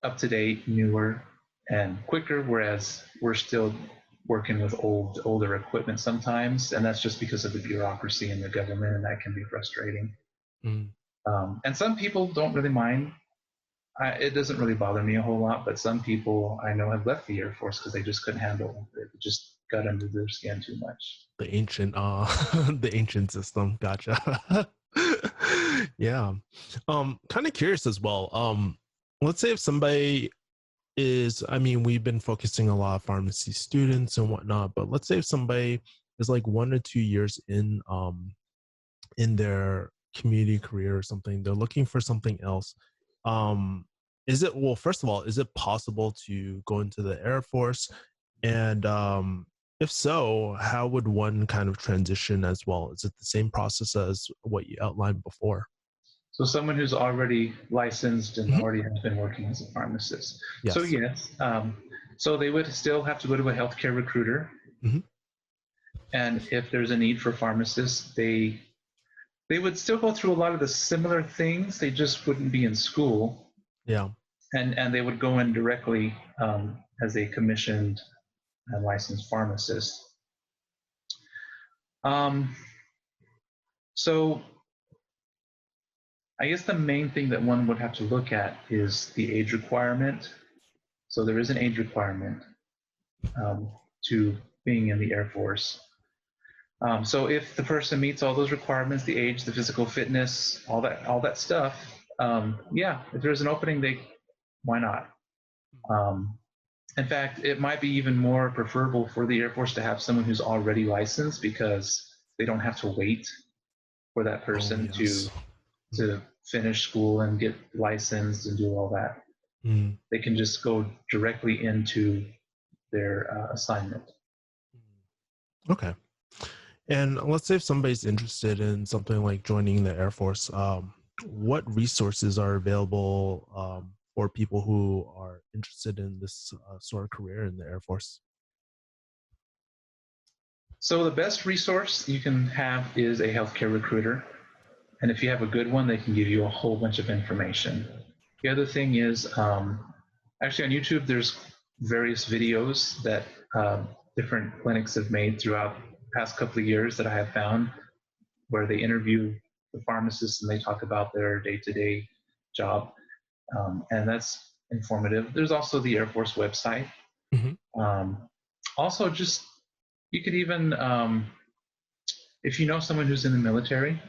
up to date, newer, and quicker. Whereas we're still working with older equipment sometimes, and that's just because of the bureaucracy in the government, and that can be frustrating. Mm. And some people don't really mind. It doesn't really bother me a whole lot, but some people I know have left the Air Force because they just couldn't handle it. It just got under their skin too much. The ancient the ancient system. Gotcha. Yeah. Kind of curious as well. Let's say if somebody is, I mean, we've been focusing a lot of pharmacy students and whatnot, but let's say if somebody is like 1 or 2 years in their community career or something, they're looking for something else. Um, is it, well, first of all, is it possible to go into the Air Force? And if so, how would one kind of transition as well? Is it the same process as what you outlined before? So someone who's already licensed and Mhm. already has been working as a pharmacist. So Yes. yes, so they would still have to go to a healthcare recruiter, Hmm. and if there's a need for pharmacists, they They would still go through a lot of the similar things. They just wouldn't be in school, Yeah. and they would go in directly as a commissioned and licensed pharmacist. Um, so I guess the main thing that one would have to look at is the age requirement. So there is an age requirement um, to being in the Air Force. So if the person meets all those requirements, the age, the physical fitness, all that stuff, yeah, if there's an opening, why not? Um, in fact, it might be even more preferable for the Air Force to have someone who's already licensed, because they don't have to wait for that Oh, person yes. to finish school and get licensed and do all that. Mm. They can just go directly into their assignment. Okay. And let's say if somebody's interested in something like joining the Air Force, what resources are available for people who are interested in this sort of career in the Air Force? So the best resource you can have is a healthcare recruiter. And if you have a good one, they can give you a whole bunch of information. The other thing is, actually on YouTube, there's various videos that different clinics have made throughout the past couple of years that I have found, where they interview the pharmacists and they talk about their day-to-day job. And that's informative. There's also the Air Force website. Mhm. Also, just you could even, if you know someone who's in the military,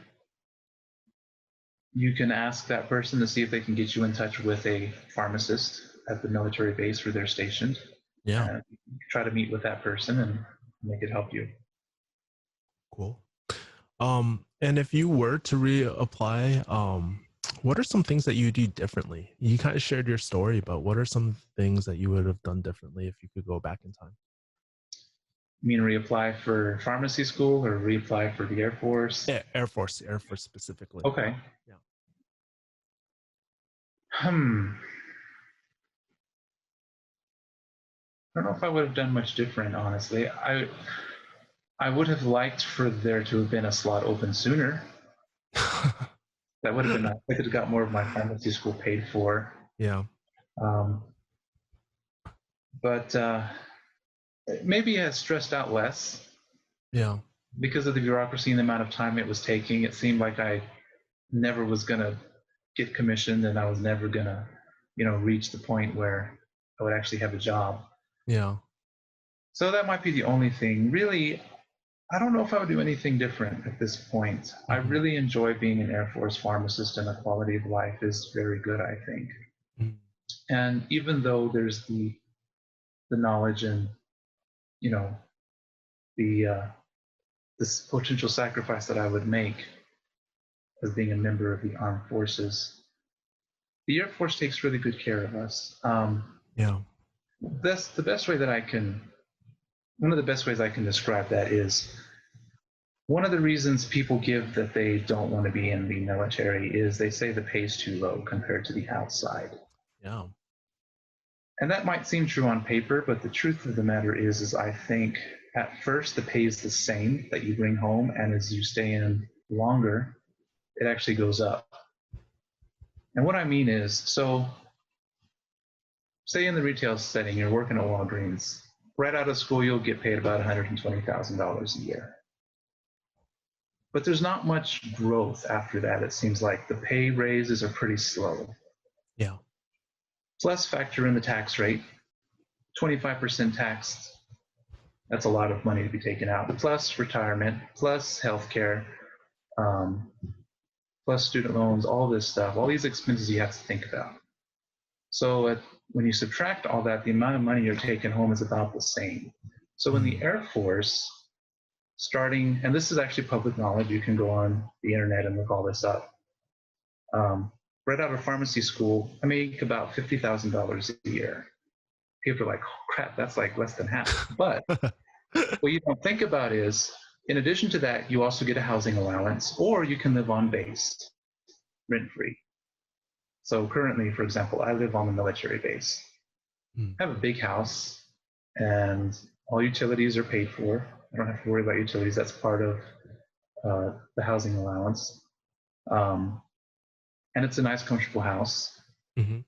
you can ask that person to see if they can get you in touch with a pharmacist at the military base where they're stationed. Yeah, And try to meet with that person and they could help you. cool. And if you were to reapply, what are some things that you do differently? You kind of shared your story, but what are some things that you would have done differently if you could go back in time? You mean reapply for pharmacy school or reapply for the Air Force? Yeah, Air Force specifically. Okay. Yeah. Hmm. I don't know if I would have done much different, honestly. I would have liked for there to have been a slot open sooner. That would have been nice. I could have got more of my pharmacy school paid for. Yeah. Um, but maybe I had stressed out less Yeah. because of the bureaucracy and the amount of time it was taking. It seemed like I never was going to get commissioned, and I was never going to, reach the point where I would actually have a job. Yeah. So that might be the only thing. Really, I don't know if I would do anything different at this point. I Mhm. really enjoy being an Air Force pharmacist, and the quality of life is very good, I think. Mhm. And even though there's the knowledge and you know the this potential sacrifice that I would make as being a member of the armed forces, the Air Force takes really good care of us. Yeah. That's the best way that I can. One of the best ways I can describe that is one of the reasons people give that they don't want to be in the military is they say the pay is too low compared to the outside. Yeah. And that might seem true on paper, but the truth of the matter is I think at first the pay is the same that you bring home, and as you stay in longer, it actually goes up. And what I mean is, so say in the retail setting, you're working at Walgreens. Right out of school, you'll get paid about $120,000 a year. But there's not much growth after that. It seems like the pay raises are pretty slow. Yeah. Plus, factor in the tax rate, 25% taxed. That's a lot of money to be taken out. Plus retirement, plus healthcare, um, plus student loans, all this stuff, all these expenses you have to think about. So when you subtract all that, the amount of money you're taking home is about the same. So in the Mm. Air Force, starting, and this is actually public knowledge, you can go on the internet and look all this up. Right out of pharmacy school, I make about $50,000 a year. People are like, oh, crap, that's like less than half. But what you don't think about is, in addition to that, you also get a housing allowance, or you can live on base, rent free. So currently, for example, I live on the military base. Mm. I have a big house, and all utilities are paid for. I don't have to worry about utilities. That's part of the housing allowance. Um, and it's a nice, comfortable house. Hmm.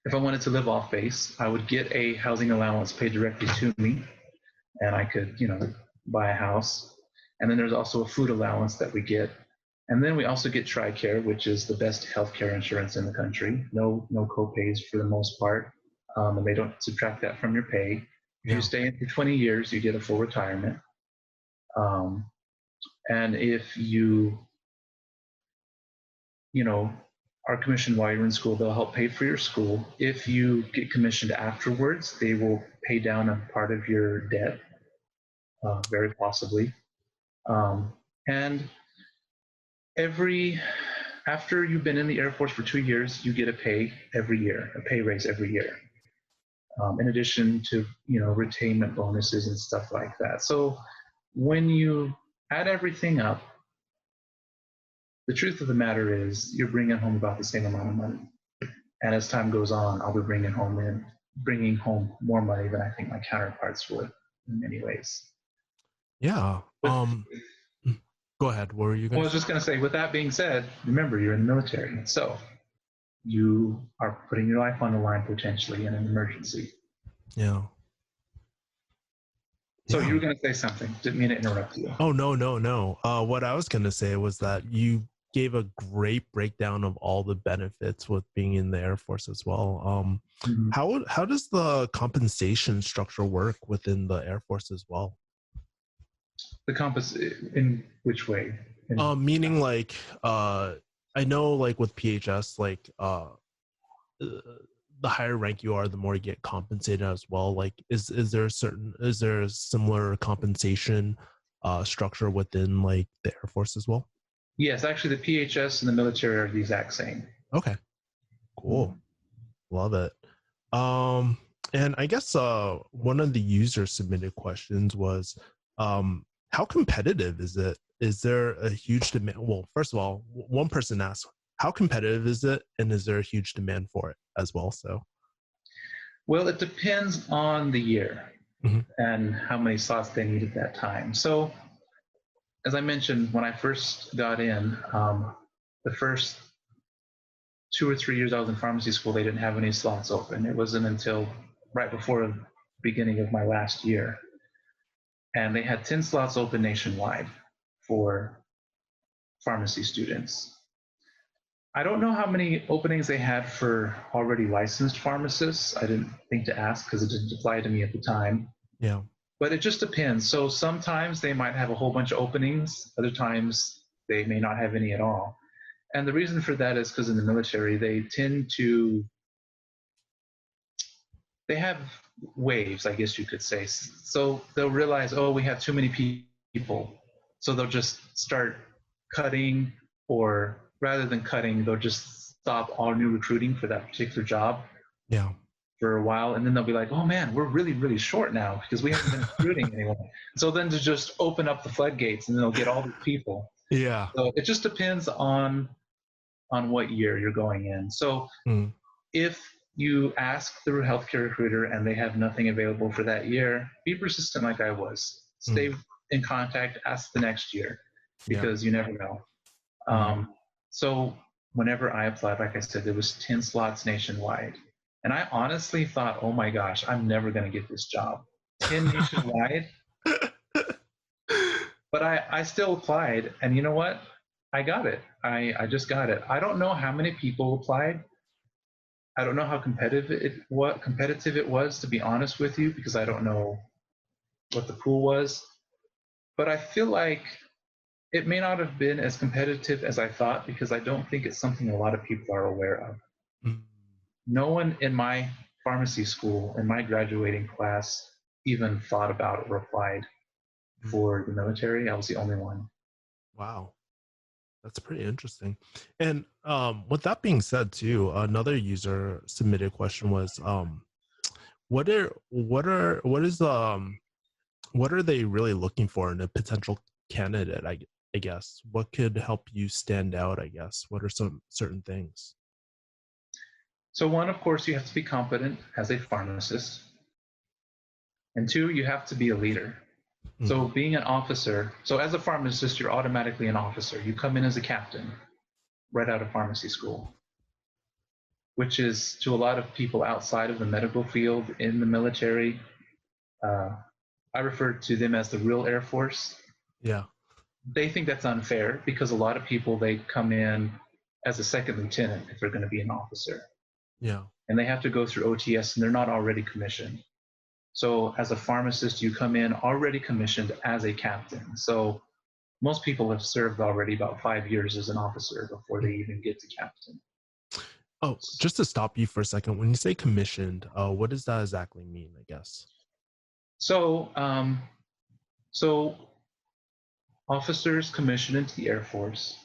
If I wanted to live off base, I would get a housing allowance paid directly to me, and I could, buy a house. And then there's also a food allowance that we get. And then we also get TRICARE, which is the best healthcare insurance in the country. No co-pays for the most part, and they don't subtract that from your pay. If you Yeah. stay in for 20 years, you get a full retirement. Um, and if you know, are commissioned while you're in school, they'll help pay for your school. If you get commissioned afterwards, they will pay down a part of your debt, very possibly. And every after you've been in the Air Force for 2 years, you get a pay every year, a pay raise every year, in addition to retainment bonuses and stuff like that. So when you add everything up, the truth of the matter is you're bringing home about the same amount of money. And as time goes on, I'll be bringing home more money than I think my counterparts would in many ways. Yeah. But Go ahead. What were you well, going I to was say? just going to say, with that being said, remember you're in the military, so you are putting your life on the line potentially in an emergency. Yeah. So you Yeah. were going to say something. Didn't mean to interrupt you. Oh, no, no, no. What I was going to say was that you gave a great breakdown of all the benefits with being in the Air Force as well. Mhm. How does the compensation structure work within the Air Force as well? The compass in which way? Meaning like I know like with PHS, like the higher rank you are, the more you get compensated as well. Like is there a similar compensation structure within like the Air Force as well? Yes, actually, the PHS and the military are the exact same. Okay, cool. Love it. Um, and I guess one of the user submitted questions was, how competitive is it? Is there a huge demand? Well, first of all, one person asked, how competitive is it, and is there a huge demand for it as well? So, Well, it depends on the year mhm. and how many slots they need at that time. So, as I mentioned, when I first got in, the first 2 or 3 years I was in pharmacy school, they didn't have any slots open. It wasn't until right before the beginning of my last year. And they had 10 slots open nationwide for pharmacy students. I don't know how many openings they had for already licensed pharmacists. I didn't think to ask because it didn't apply to me at the time. Yeah. But it just depends. So sometimes they might have a whole bunch of openings, other times they may not have any at all. And the reason for that is because in the military, they have waves, I guess you could say. So they'll realize, oh, we have too many people. So they'll just start cutting, or rather than cutting, they'll just stop all new recruiting for that particular job Yeah. for a while. And then they'll be like, oh man, we're really, really short now because we haven't been recruiting anyone. So then to just open up the floodgates and they'll get all these people. Yeah. So it just depends on what year you're going in. So Mm. if you ask the healthcare recruiter and they have nothing available for that year, be persistent like I was. Stay Mm. in contact, ask the next year Yeah. because you never know. Mm. So whenever I applied, like I said, there was 10 slots nationwide. And I honestly thought, oh my gosh, I'm never going to get this job. 10 nationwide. But I still applied. And you know what? I got it. I just got it. I don't know how many people applied. I don't know how competitive it was, to be honest with you, because I don't know what the pool was. But I feel like it may not have been as competitive as I thought because I don't think it's something a lot of people are aware of. Mm. No one in my pharmacy school, in my graduating class, even thought about or applied Mm. for the military. I was the only one. Wow. That's pretty interesting. And with that being said, too, another user submitted question was, what are they really looking for in a potential candidate? I guess what could help you stand out? I guess what are some certain things? So, one, of course, you have to be competent as a pharmacist. And two, you have to be a leader. Mm. So being an officer, so as a pharmacist, you're automatically an officer. You come in as a captain. right out of pharmacy school, which is to a lot of people outside of the medical field in the military. Uh, I refer to them as the real Air Force. Yeah. They think that's unfair because a lot of people, they come in as a second lieutenant if they're going to be an officer, Yeah. and they have to go through OTS and they're not already commissioned. So as a pharmacist, you come in already commissioned as a captain. So most people have served already about 5 years as an officer before they even get to captain. Oh, just to stop you for a second, when you say commissioned, what does that exactly mean, I guess? So, so officers commissioned into the Air Force,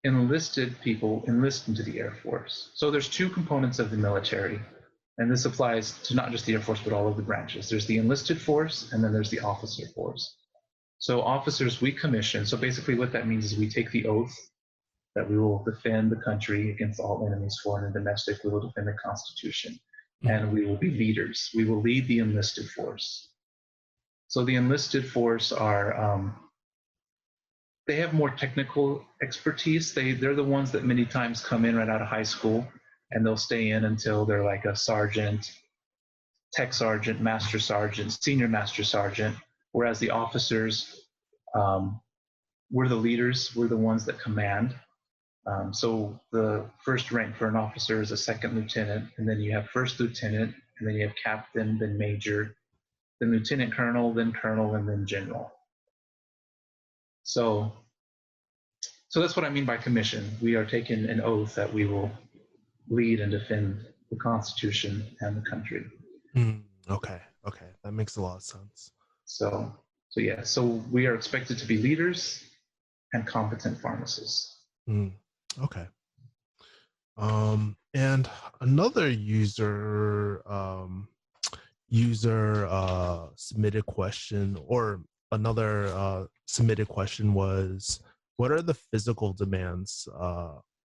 enlisted people enlist into the Air Force. So there's two components of the military, and this applies to not just the Air Force, but all of the branches. There's the enlisted force, and then there's the officer force. So officers we commission. So basically what that means is we take the oath that we will defend the country against all enemies, foreign and domestic. We will defend the Constitution, and we will be leaders. We will lead the enlisted force. So the enlisted force are, they have more technical expertise. They're the ones that many times come in right out of high school, and they'll stay in until they're like a sergeant, tech sergeant, master sergeant, senior master sergeant, whereas the officers, we're the leaders, we're the ones that command. So the first rank for an officer is a second lieutenant, and then you have first lieutenant, and then you have captain, then major, then lieutenant colonel, and then general. So that's what I mean by commission. We are taking an oath that we will lead and defend the Constitution and the country. Okay, that makes a lot of sense. So yeah, so we are expected to be leaders and competent pharmacists. Okay. And another user submitted question, or another submitted question was, what are the physical demands?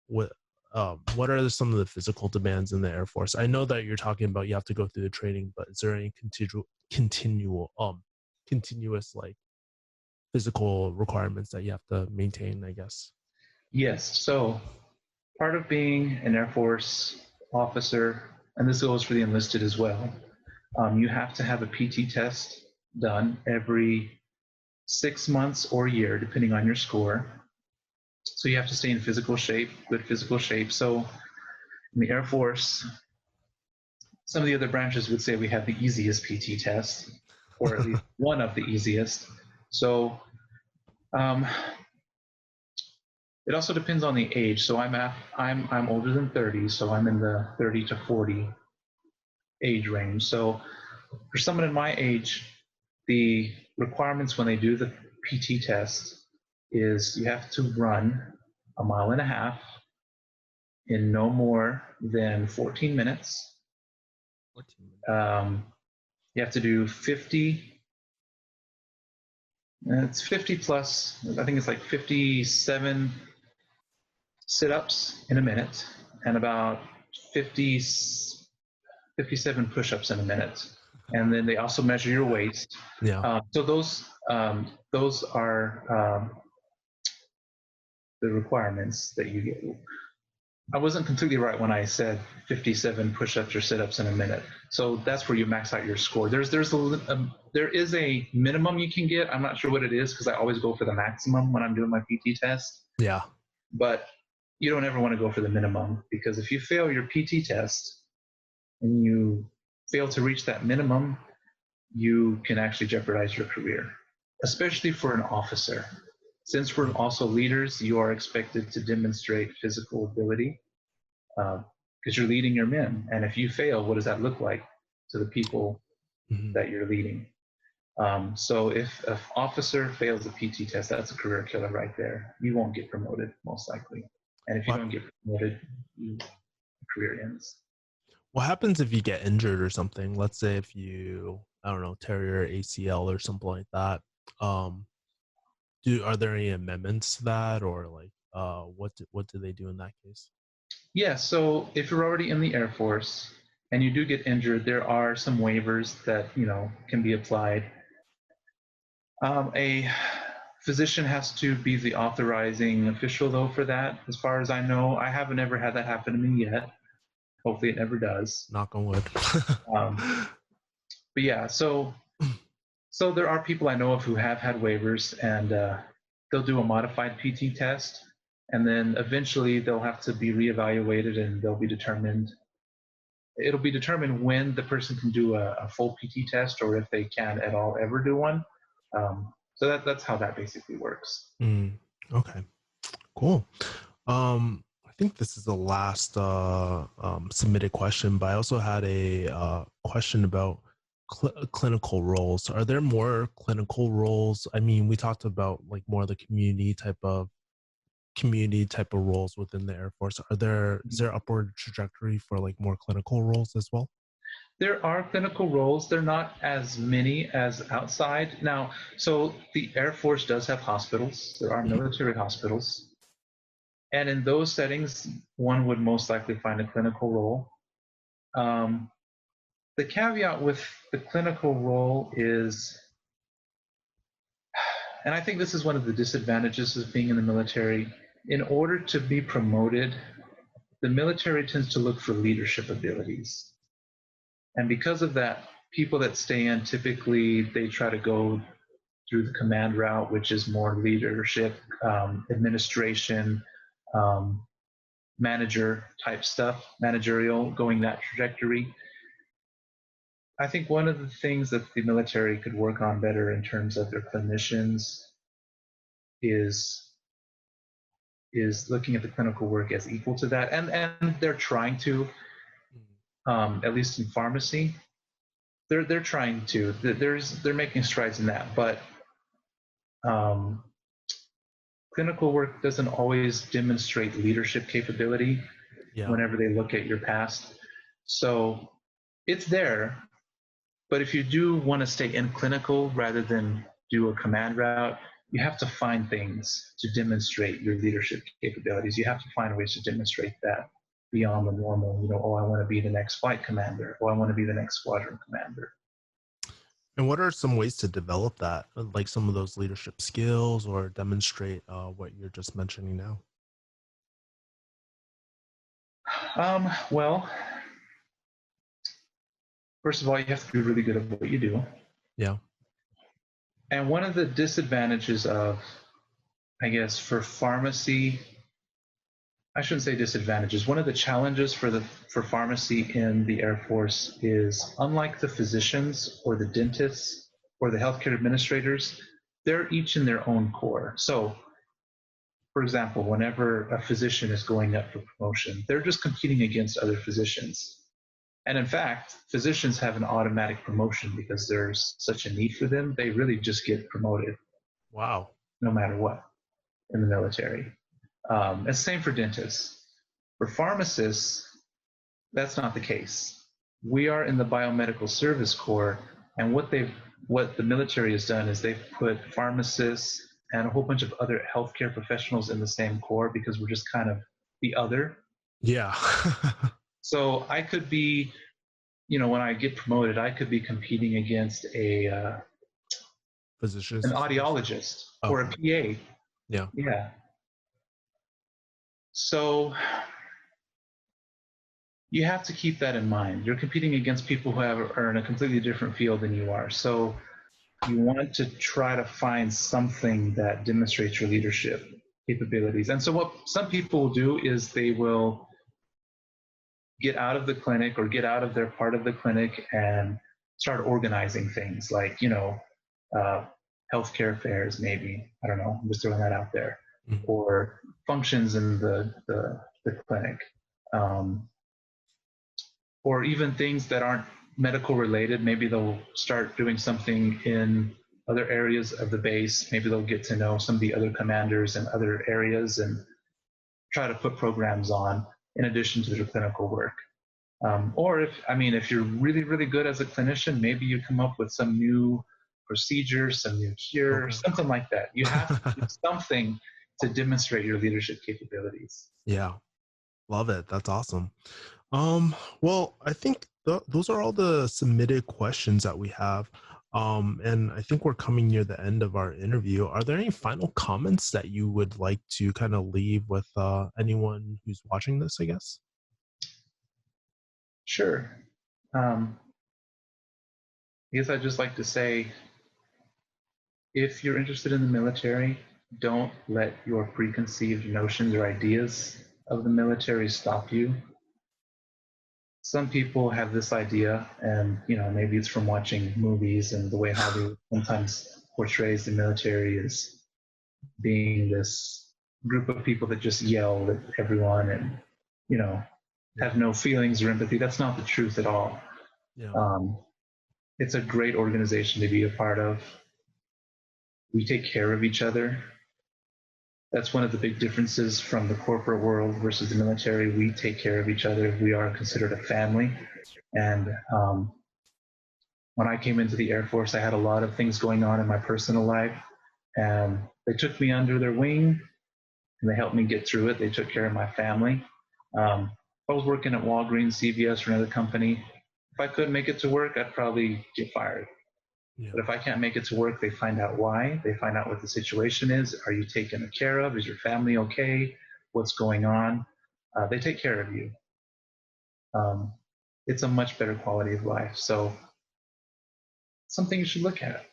What are some of the physical demands in the Air Force? I know that you're talking about you have to go through the training, but is there any continuous like physical requirements that you have to maintain, I guess? Yes. So part of being an Air Force officer, and this goes for the enlisted as well, you have to have a PT test done every 6 months or a year, depending on your score. So you have to stay in physical shape, good physical shape. So in the Air Force, some of the other branches would say we have the easiest PT test, or at least one of the easiest. So it also depends on the age. So I'm older than 30, so I'm in the 30 to 40 age range. So for someone in my age, the requirements when they do the PT test is you have to run 1.5 miles in no more than 14 minutes. 14 minutes. You have to do 50. It's 50 plus. I think it's like 57 sit-ups in a minute, and about 57 push-ups in a minute. And then they also measure your waist. Yeah. So those are the requirements that you get. I wasn't completely right when I said 57 push-ups or sit-ups in a minute. So that's where you max out your score. There is a minimum you can get. I'm not sure what it is because I always go for the maximum when I'm doing my PT test. Yeah. But you don't ever want to go for the minimum, because if you fail your PT test and you fail to reach that minimum, you can actually jeopardize your career, especially for an officer. Since we're also leaders, you are expected to demonstrate physical ability because you're leading your men. And if you fail, what does that look like to the people that you're leading? So if an officer fails a PT test, that's a career killer right there. You won't get promoted, most likely. And if you don't get promoted, your career ends. What happens if you get injured or something? Let's say if you, I don't know, tear your ACL or something like that. Are there any amendments to that, or like what do they do in that case? Yeah, so if you're already in the Air Force and you do get injured, there are some waivers that can be applied. A Physician has to be the authorizing official, though, for that. As far as I know, I haven't ever had that happen to me yet. Hopefully, it never does. Knock on wood. Um, but yeah, so there are people I know of who have had waivers, and they'll do a modified PT test, and then eventually they'll have to be reevaluated, and they'll be determined. It'll be determined when the person can do a full PT test, or if they can at all ever do one. So that's how that basically works. Okay, cool. I think this is the last submitted question, but I also had a question about clinical roles. Are there more clinical roles? I mean, we talked about like more of the community type of roles within the Air Force. Is there upward trajectory for like more clinical roles as well? There are clinical roles. They're not as many as outside. Now, so the Air Force does have hospitals. There are military hospitals. And in those settings, one would most likely find a clinical role. The caveat with the clinical role is, and I think this is one of the disadvantages of being in the military, in order to be promoted, the military tends to look for leadership abilities. And because of that, people that stay in, typically they try to go through the command route, which is more leadership, administration, manager type stuff, managerial, going that trajectory. I think one of the things that the military could work on better in terms of their clinicians is looking at the clinical work as equal to that, and they're trying to, at least in pharmacy, they're trying to. They're making strides in that, but clinical work doesn't always demonstrate leadership capability. Yeah. Whenever they look at your past, so it's there. But if you do want to stay in clinical rather than do a command route, you have to find things to demonstrate your leadership capabilities. You have to find ways to demonstrate that beyond the normal, oh, I want to be the next flight commander, or I want to be the next squadron commander. And what are some ways to develop that, like some of those leadership skills, or demonstrate what you're just mentioning now? Well, first of all, you have to be really good at what you do. Yeah. And one of the disadvantages of, I guess, for pharmacy, I shouldn't say disadvantages. One of the challenges for pharmacy in the Air Force is, unlike the physicians or the dentists or the healthcare administrators, they're each in their own corps. So, for example, whenever a physician is going up for promotion, they're just competing against other physicians. And in fact, physicians have an automatic promotion because there's such a need for them. They really just get promoted. Wow. No matter what in the military. And same for dentists. For pharmacists, that's not the case. We are in the biomedical service corps, and what the military has done is they've put pharmacists and a whole bunch of other healthcare professionals in the same corps because we're just kind of the other. Yeah. So I could be, when I get promoted, I could be competing against an audiologist or a PA. Yeah. Yeah. So you have to keep that in mind. You're competing against people who are in a completely different field than you are. So you want to try to find something that demonstrates your leadership capabilities. And so what some people will do is they will get out of the clinic or get out of their part of the clinic and start organizing things like, healthcare fairs, maybe. I don't know. I'm just throwing that out there. Mm-hmm. Or functions in the clinic. Or even things that aren't medical related. Maybe they'll start doing something in other areas of the base. Maybe they'll get to know some of the other commanders in other areas and try to put programs on in addition to their clinical work. Or if you're really, really good as a clinician, maybe you come up with some new procedure, some new cure, something like that. You have to do something to demonstrate your leadership capabilities. Yeah. Love it. That's awesome. Well, I think those are all the submitted questions that we have. And I think we're coming near the end of our interview. Are there any final comments that you would like to kind of leave with anyone who's watching this, I guess? Sure. Um, I guess I'd just like to say, if you're interested in the military, don't let your preconceived notions or ideas of the military stop you. Some people have this idea, and maybe it's from watching movies and the way Hollywood sometimes portrays the military as being this group of people that just yell at everyone and you know have Yeah. no feelings or empathy. That's not the truth at all. Yeah. Um, it's a great organization to be a part of. We take care of each other. That's one of the big differences from the corporate world versus the military. We take care of each other. We are considered a family. And when I came into the Air Force, I had a lot of things going on in my personal life, and they took me under their wing and they helped me get through it. They took care of my family. If I was working at Walgreens, CVS, or another company, if I couldn't make it to work, I'd probably get fired. Yeah. But if I can't make it to work, they find out why. They find out what the situation is. Are you taken care of? Is your family okay? What's going on? They take care of you. Um, it's a much better quality of life. So, something you should look at.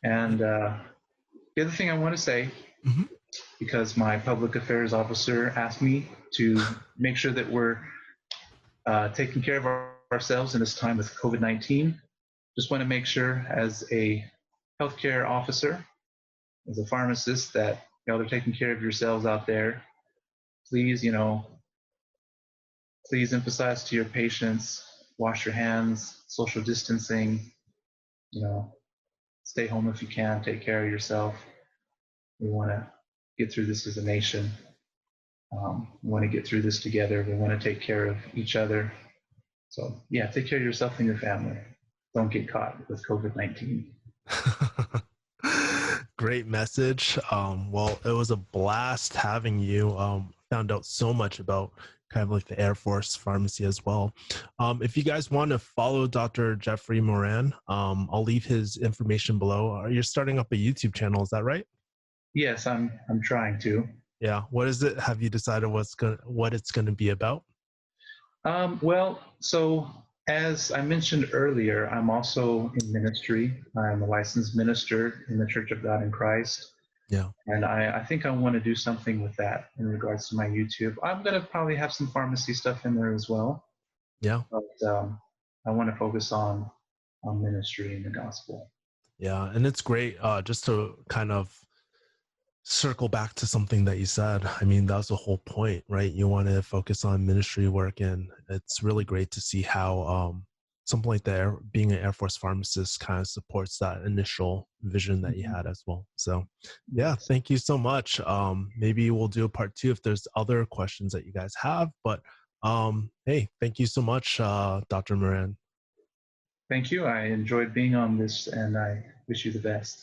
Yeah. And the other thing I want to say, Mhm. because my public affairs officer asked me to make sure that we're taking care of ourselves in this time with COVID-19, just want to make sure as a healthcare officer, as a pharmacist, that they're taking care of yourselves out there. Please, please emphasize to your patients, wash your hands, social distancing, you know, stay home if you can, take care of yourself. We want to get through this as a nation. We want to get through this together. We want to take care of each other. So, yeah, take care of yourself and your family. Don't get caught with COVID-19. Great message. Well, it was a blast having you. Found out so much about kind of like the Air Force pharmacy as well. If you guys want to follow Dr. Jeffrey Moran, I'll leave his information below. You're starting up a YouTube channel, is that right? Yes, I'm trying to. Yeah. What is it? Have you decided what it's gonna be about? Well, so as I mentioned earlier, I'm also in ministry. I'm a licensed minister in the Church of God in Christ. Yeah. And I think I want to do something with that in regards to my YouTube. I'm going to probably have some pharmacy stuff in there as well. Yeah. But I want to focus on ministry and the gospel. Yeah. And it's great just to kind of circle back to something that you said. I mean, that was the whole point, right? You want to focus on ministry work, and it's really great to see how something like that, being an Air Force pharmacist, kind of supports that initial vision that you Mhm. had as well. So, yeah, Yes. thank you so much. Maybe we'll do a part two if there's other questions that you guys have. But hey, thank you so much, Dr. Moran. Thank you. I enjoyed being on this, and I wish you the best.